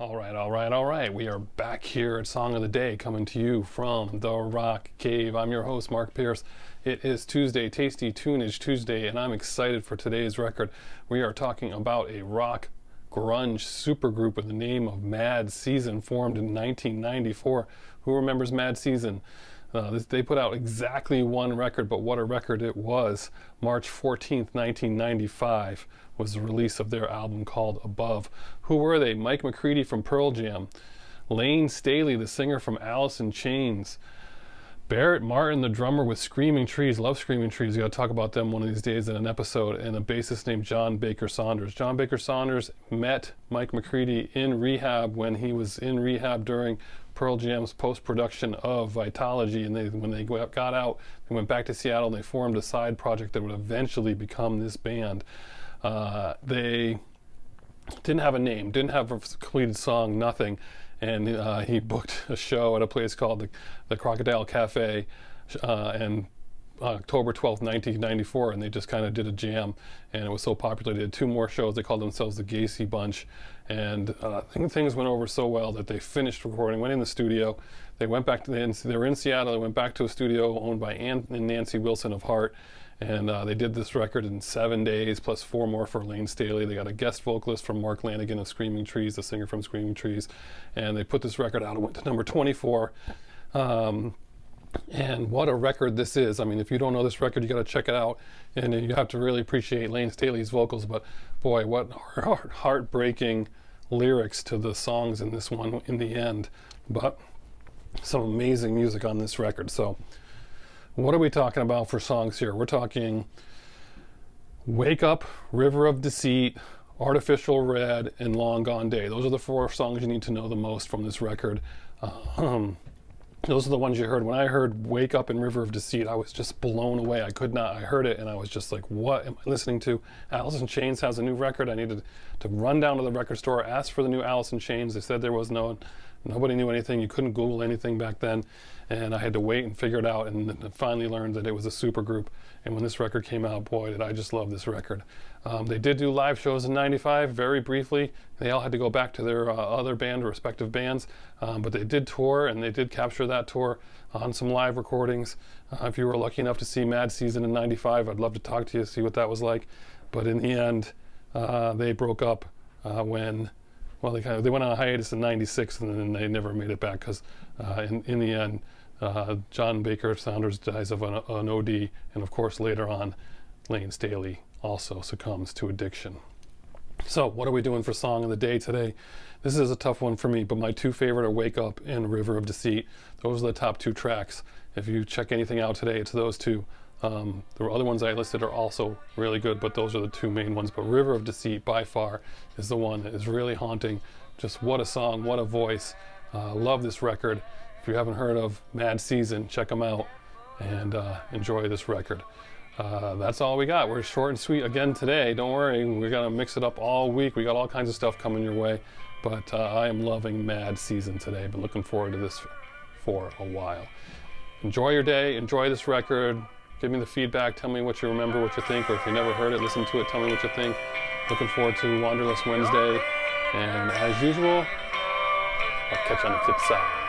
All right. We are back here at Song of the Day, coming to you from the Rock Cave. I'm your host, Mark Pierce. It is Tuesday, Tasty Tuneage Tuesday, and I'm excited for today's record. We are talking about a rock grunge supergroup with the name of Mad Season, formed in 1994. Who remembers Mad Season? They put out exactly one record, but what a record it was. March 14th, 1995 was the release of their album called Above. Who were they? Mike McCready from Pearl Jam, Lane Staley, the singer from Alice in Chains, Barrett Martin, the drummer with Screaming Trees. Love Screaming Trees. You got to talk about them one of these days in an episode. And a bassist named John Baker Saunders. John Baker Saunders met Mike McCready in rehab when he was in rehab during Pearl Jam's post-production of Vitology. And when they got out, they went back to Seattle and they formed a side project that would eventually become this band. They didn't have a name, didn't have a completed song, nothing. And he booked a show at a place called the Crocodile Cafe and October 12th, 1994, and they just kind of did a jam, and it was so popular they did two more shows. They called themselves the Gacy Bunch, and I think things went over so well that they finished recording, went in the studio. They went back to they were in Seattle. They went back to a studio owned by Ann and Nancy Wilson of Heart, and they did this record in 7 days, plus 4 more for Lane Staley. They got a guest vocalist from Mark Lanigan of Screaming Trees, the singer from Screaming Trees, and they put this record out. It went to number 24. And what a record this is. I mean, if you don't know this record, you got to check it out, and you have to really appreciate Lane Staley's vocals. But boy, what heartbreaking lyrics to the songs in this one in the end. But some amazing music on this record. So what are we talking about for songs here? We're talking Wake Up, River of Deceit, Artificial Red, and Long Gone Day. Those are the 4 songs you need to know the most from this record. Those are the ones you heard. When I heard Wake Up and River of Deceit, I was just blown away. I heard it and I was just like, what am I listening to? Alice in Chains has a new record. I needed to run down to the record store, ask for the new Alice in Chains. They said there was nobody knew anything. You couldn't Google anything back then. And I had to wait and figure it out, and finally learned that it was a supergroup. And when this record came out, boy, did I just love this record. They did do live shows in 95, very briefly. They all had to go back to their other band, respective bands. But they did tour, and they did capture that tour on some live recordings. If you were lucky enough to see Mad Season in 95, I'd love to talk to you, see what that was like. But in the end, they broke up when... Well, they went on a hiatus in 96, and then they never made it back because in the end, John Baker Saunders dies of an OD, and of course later on, Lane Staley also succumbs to addiction. So what are we doing for Song of the Day today? This is a tough one for me, but my 2 favorite are Wake Up and River of Deceit. Those are the top 2 tracks. If you check anything out today, it's those 2. The other ones I listed are also really good, but those are the 2 main ones. But River of Deceit, by far, is the one that is really haunting. Just what a song, what a voice. Love this record. If you haven't heard of Mad Season, check them out and enjoy this record. That's all we got. We're short and sweet again today. Don't worry, we're going to mix it up all week. We got all kinds of stuff coming your way. But I am loving Mad Season today. Been looking forward to this for a while. Enjoy your day. Enjoy this record. Give me the feedback. Tell me what you remember, what you think, or if you never heard it, listen to it. Tell me what you think. Looking forward to Wanderlust Wednesday. And as usual, I'll catch you on the flip side.